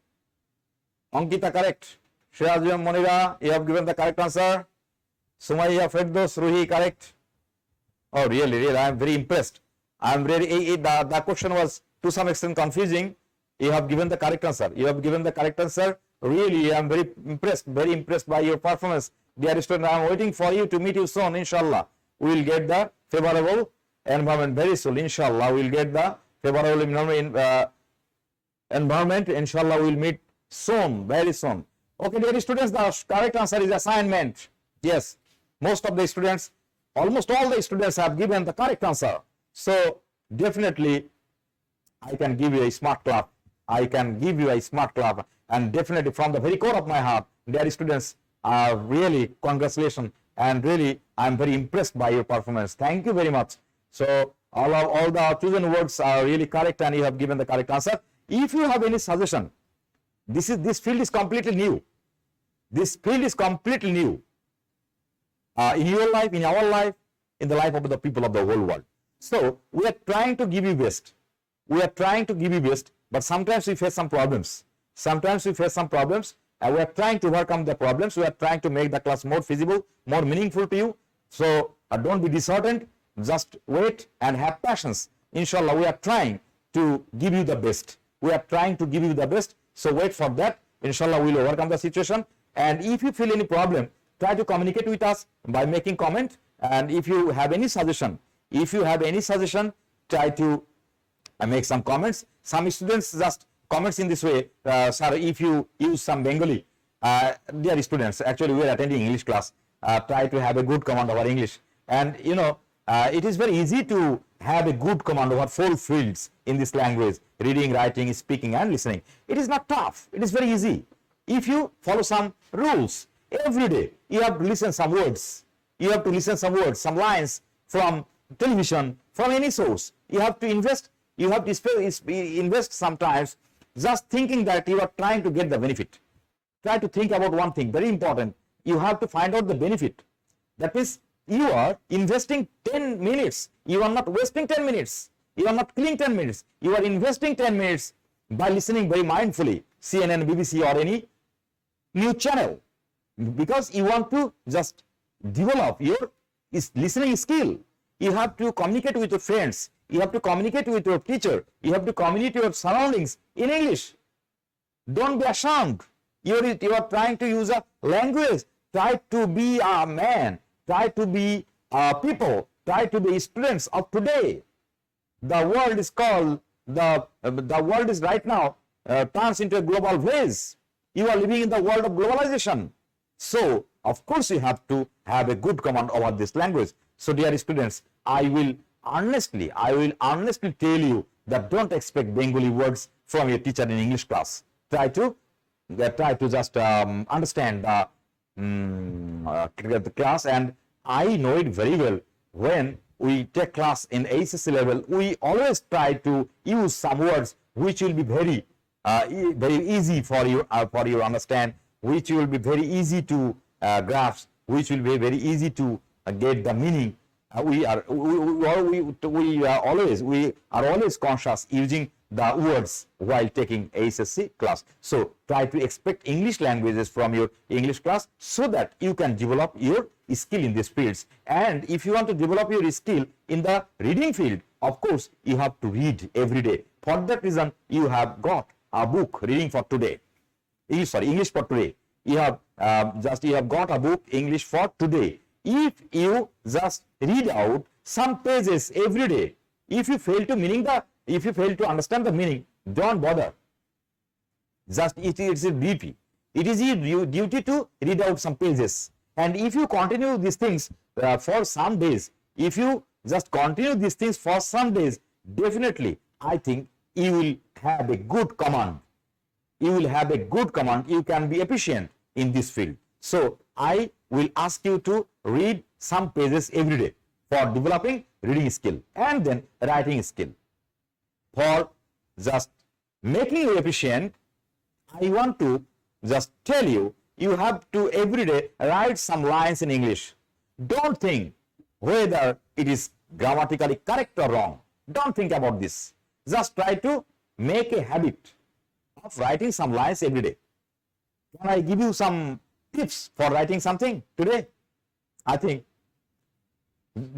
Ankita, correct. Shreya Monira, you have given the correct answer. Sumaya Freddos, Ruhi, correct. Oh, really, I am very impressed. I am very, the question was to some extent confusing. You have given the correct answer. Really, I am very impressed by your performance. Dear student, I am waiting for you to meet you soon, inshallah. We will get the favorable environment very soon, inshallah. We will get the favorable environment, inshallah. We will meet soon, very soon. Okay, dear students, the correct answer is assignment. Yes, most of the students almost all the students have given the correct answer. So definitely I can give you a smart clap. I can give you a smart clap, and definitely from the very core of my heart, dear students, really congratulations, and really I'm very impressed by your performance. Thank you very much. So all the chosen words are really correct, and you have given the correct answer. If you have any suggestion, this field is completely new. This field is completely new in your life, in our life, in the life of the people of the whole world. So we are trying to give you best. We are trying to give you best, but sometimes we face some problems. Sometimes we face some problems, and we are trying to overcome the problems. We are trying to make the class more feasible, more meaningful to you. So don't be disheartened. Just wait and have patience. Inshallah, we are trying to give you the best. We are trying to give you the best. So wait for that. Inshallah, we will overcome the situation. And if you feel any problem, try to communicate with us by making comment. And if you have any suggestion, try to make some comments. Some students just comments in this way, sir, if you use some Bengali, dear students, actually we are attending English class, try to have a good command over English. And you know, it is very easy to have a good command over 4 fields in this language: reading, writing, speaking, and listening. It is not tough. It is very easy. If you follow some rules every day, you have to listen some words. You have to listen some words, some lines from television, from any source. You have to invest. You have to invest sometimes just thinking that you are trying to get the benefit. Try to think about one thing, very important. You have to find out the benefit. That means you are investing 10 minutes. You are not wasting 10 minutes. You are not killing 10 minutes. You are investing 10 minutes by listening very mindfully, CNN, BBC, or any news channel, because you want to just develop your listening skill. You have to communicate with your friends. You have to communicate with your teacher. You have to communicate your surroundings in English. Don't be ashamed. You are trying to use a language. Try to be a man. Try to be people. Try to be students of today. The world is called, the world is right now turns into a global village. You are living in the world of globalization. So, of course, you have to have a good command over this language. So, dear students, I will honestly tell you that don't expect Bengali words from your teacher in English class. Try to just understand the class, and I know it very well. When we take class in HSC level, we always try to use some words which will be very easy for you understand, which will be very easy to grasp, which will be very easy to get the meaning. We are always conscious using the words while taking HSC class. So try to expect English languages from your English class so that you can develop your skill in these fields. And if you want to develop your skill in the reading field, of course, you have to read every day. For that reason, you have got a book, Reading for Today. English for Today. You have got a book, English for Today. If you just read out some pages every day, if you fail to understand the meaning, don't bother. Just it is a duty. It is your duty to read out some pages. And if you continue these things for some days, if you just continue these things for some days, definitely I think you will have a good command. You will have a good command. You can be efficient in this field. So I will ask you to read some pages every day for developing reading skill and then writing skill. For just making you efficient, I want to just tell you, you have to every day write some lines in English. Don't think whether it is grammatically correct or wrong. Don't think about this. Just try to make a habit of writing some lines every day. Can I give you some tips for writing something today? I think,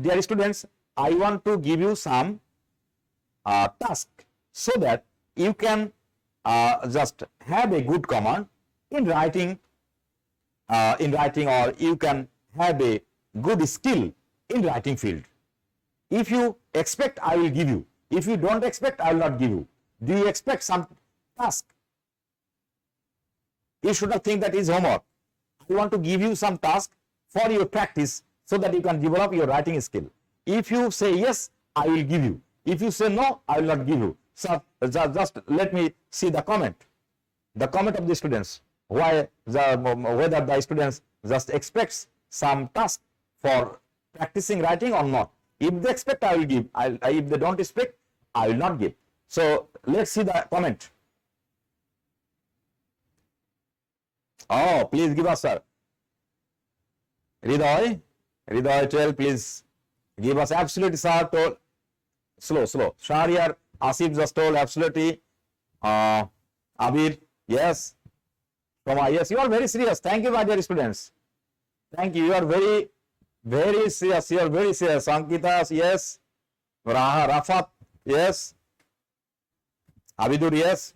dear students, I want to give you some task so that you can just have a good command in writing, or you can have a good skill in writing field. If you expect, I will give you. If you don't expect, I will not give you. Do you expect some task? You should not think that is homework. I want to give you some task for your practice so that you can develop your writing skill. If you say yes, I will give you. If you say no, I will not give you. So just let me see the comment of the students. Whether the students just expects some task for practicing writing or not. If they expect, I will give. If they don't expect, I will not give. So let's see the comment. Oh, please give us, sir. Ridoy 12, please give us. Absolutely, sir. Told slow. Shahriar, Asif just told absolutely. Abir, yes. Toma, yes, you are very serious. Thank you, my dear students. Thank you. You are very, very serious. You are very serious. Ankita, yes. Rafat, yes. Abidur, yes.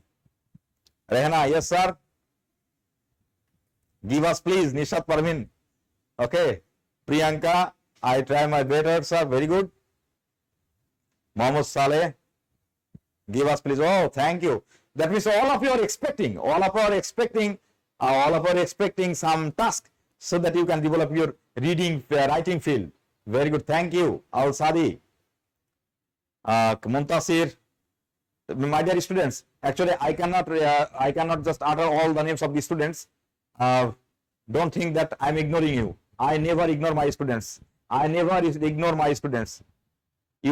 Rehna, yes, sir. Give us, please. Nishat Parvin. Okay. Priyanka, I try my better, sir. Very good. Mohammed Saleh, give us, please. Oh, thank you. That means all of you are expecting. All of you are expecting some task so that you can develop your writing field. Very good. Thank you. Al Sadi, Muntasir. My dear students, actually I cannot just utter all the names of the students. Don't think that I'm ignoring you. I never ignore my students. You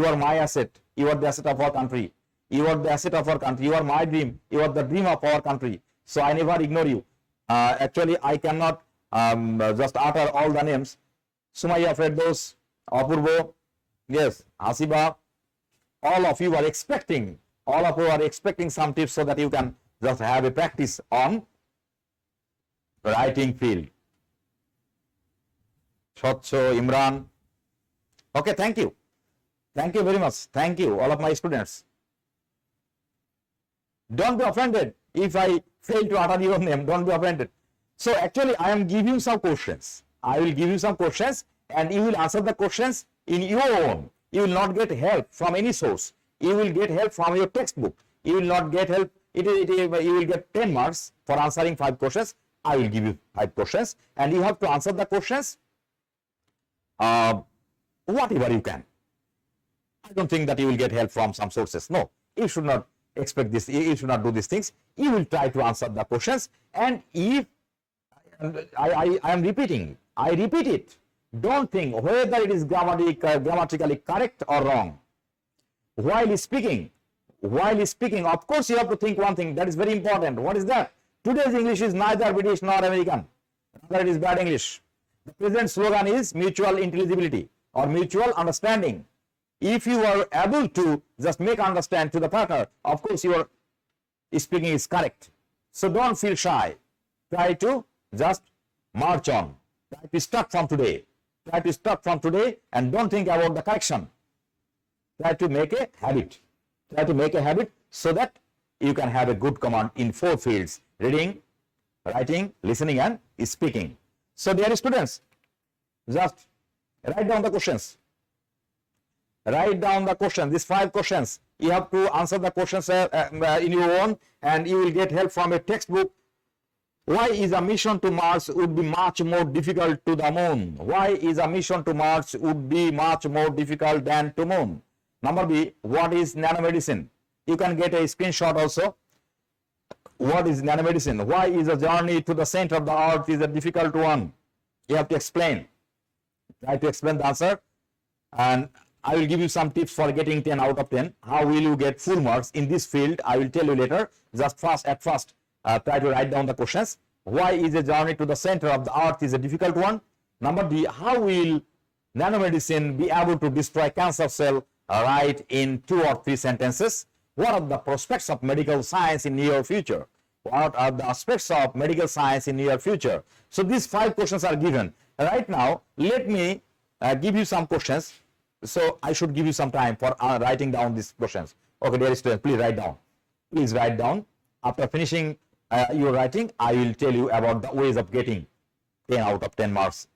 are my asset. You are the asset of our country. You are the asset of our country. You are my dream. You are the dream of our country. So I never ignore you. Actually, I cannot just utter all the names. Sumaya Firdaus, Apurvo, yes, Hasiba. All of you are expecting some tips so that you can just have a practice on writing field. Shotcho, Imran. Okay, thank you. Thank you very much. Thank you, all of my students. Don't be offended if I fail to utter your name. Don't be offended. So actually, I am giving some questions. I will give you some questions and you will answer the questions in your own. You will not get help from any source. You will get help from your textbook. You will not get help. You will get 10 marks for answering 5 questions. I will give you 5 questions and you have to answer the questions whatever you can. I don't think that you will get help from some sources. No, you should not expect this. You should not do these things. You will try to answer the questions. And if I am repeating, I repeat it. Don't think whether it is grammatically correct or wrong. While speaking, of course, you have to think one thing that is very important. What is that? Today's English is neither British nor American. Rather, it is bad English. The present slogan is mutual intelligibility or mutual understanding. If you are able to just make understand to the partner, of course, your speaking is correct. So don't feel shy. Try to just march on. Try to start from today. Try to start from today and don't think about the correction. Try to make a habit. Try to make a habit so that you can have a good command in 4 fields: reading, writing, listening, and speaking. So dear students, just write down the questions. Write down the questions, these 5 questions. You have to answer the questions in your own and you will get help from a textbook. Why is a mission to Mars would be much more difficult to the moon? Why is a mission to Mars would be much more difficult than to moon? Number B, what is nanomedicine? You can get a screenshot also. What is nanomedicine? Why is a journey to the center of the earth is a difficult one? You have to explain. Try to explain the answer. And I will give you some tips for getting 10 out of 10. How will you get full marks in this field? I will tell you later. Just at first, try to write down the questions. Why is a journey to the center of the earth is a difficult one? Number D, how will nanomedicine be able to destroy cancer cell? Write in 2 or 3 sentences. What are the prospects of medical science in near future? What are the aspects of medical science in near future? So these 5 questions are given. Right now, let me give you some questions. So I should give you some time for writing down these questions. Okay, dear students, please write down. Please write down. After finishing your writing, I will tell you about the ways of getting 10 out of 10 marks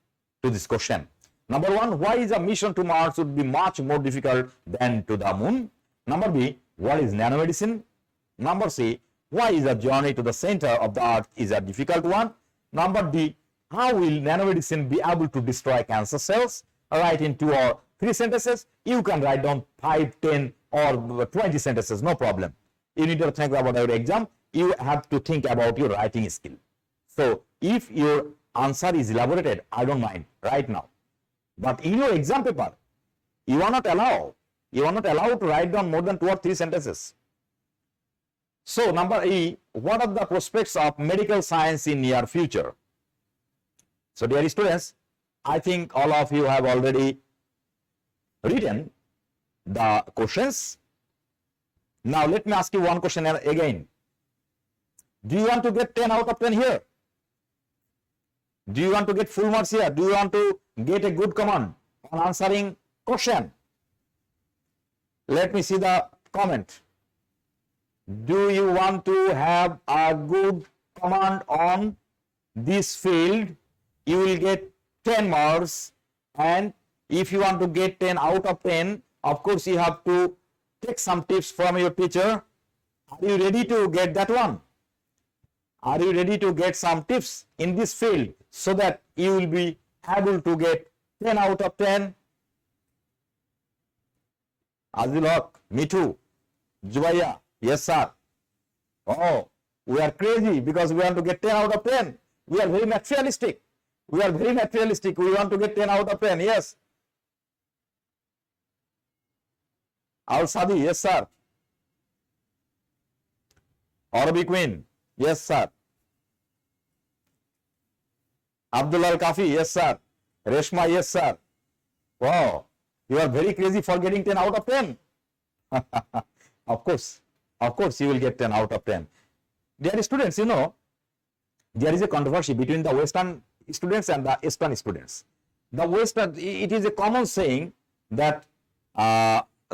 to this question. Number 1, why is a mission to Mars would be much more difficult than to the moon? Number B, what is nanomedicine? Number C, why is a journey to the center of the earth is a difficult one? Number D, how will nanomedicine be able to destroy cancer cells? write in 2 or 3 sentences. You can write down 5, 10 or 20 sentences, no problem. You need to think about your exam. You have to think about your writing skill. So if your answer is elaborated, I don't mind right now. But in your exam paper, you are not allowed to write down more than 2 or 3 sentences. So number E, what are the prospects of medical science in near future? So dear students, I think all of you have already written the questions. Now let me ask you one question again. Do you want to get 10 out of 10 here? Do you want to get full marks here? Do you want to get a good command on answering question? Let me see the comment. Do you want to have a good command on this field? You will get 10 marks, and if you want to get 10 out of 10, of course you have to take some tips from your teacher. Are you ready to get that one? Are you ready to get some tips in this field so that you will be able to get 10 out of 10? Azul Haq, me too. Jubaya, yes sir. Oh, we are crazy because we want to get 10 out of 10. We are very materialistic. We are very materialistic. We want to get 10 out of 10. Yes. Al Sadi, yes sir. Arabi Queen, yes sir. Abdullah Al Kafi, yes sir. Reshma, yes sir. Wow, you are very crazy for getting 10 out of 10. Of course, you will get 10 out of 10. Dear students, you know, there is a controversy between the Western students and the Eastern students. The Western, it is a common saying that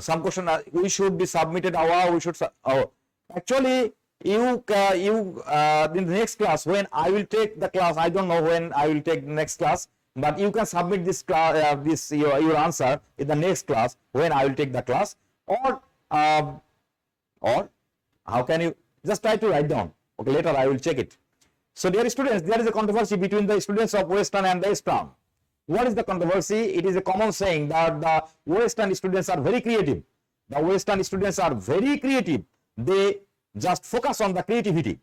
some question we should be submitted actually you in the next class, when I will take the class, I don't know when I will take the next class, but you can submit this class, your answer in the next class when I will take the class, or how can you just try to write down? Okay, later I will check it. So dear students, there is a controversy between the students of Western and the Eastern. What is the controversy? It is a common saying that the Western students are very creative. The Western students are very creative. They just focus on the creativity.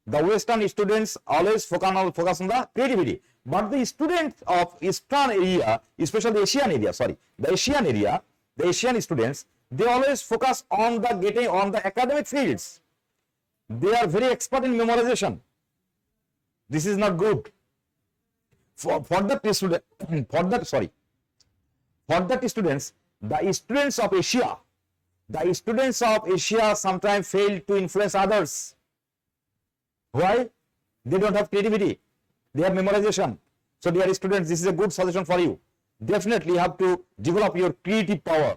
The Western students always focus on the creativity. But the students of Eastern area, especially the Asian area, the Asian students, they always focus on the academic fields. They are very expert in memorization. This is not good. For that students, the students of Asia sometimes fail to influence others. Why? They don't have creativity. They have memorization. So dear students, this is a good solution for you. Definitely you have to develop your creative power.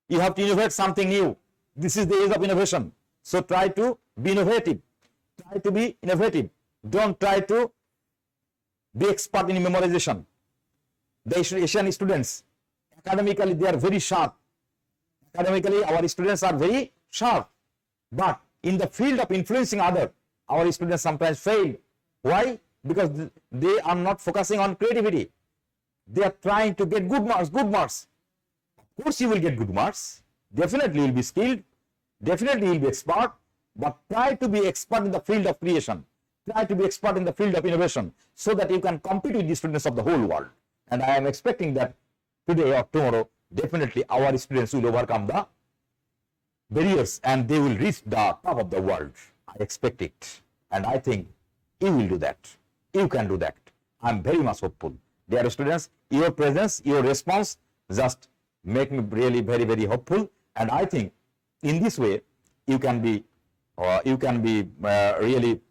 You have to innovate something new. This is the age of innovation. So try to be innovative. Try to be innovative. Don't try to be expert in memorization. The Asian students, academically, they are very sharp. Academically, our students are very sharp. But in the field of influencing others, our students sometimes fail. Why? Because they are not focusing on creativity. They are trying to get good marks. Of course, you will get good marks. Definitely, you will be skilled. Definitely, you will be expert. But try to be expert in the field of creation. Try to be expert in the field of innovation so that you can compete with the students of the whole world. And I am expecting that today or tomorrow, definitely our students will overcome the barriers and they will reach the top of the world. I expect it. And I think you will do that. You can do that. I am very much hopeful. Dear students, your presence, your response just make me really very, very hopeful. And I think in this way, you can be really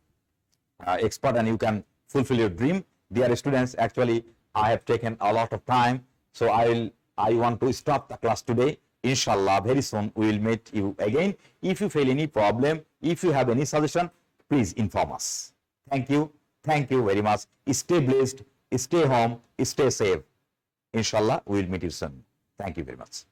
expert and you can fulfill your dream. Dear students, actually I have taken a lot of time, so I want to stop the class today. Inshallah, very soon we will meet you again. If you feel any problem, if you have any suggestion, please inform us. Thank you very much. Stay blessed, stay home, stay safe. Inshallah, we will meet you soon. Thank you very much.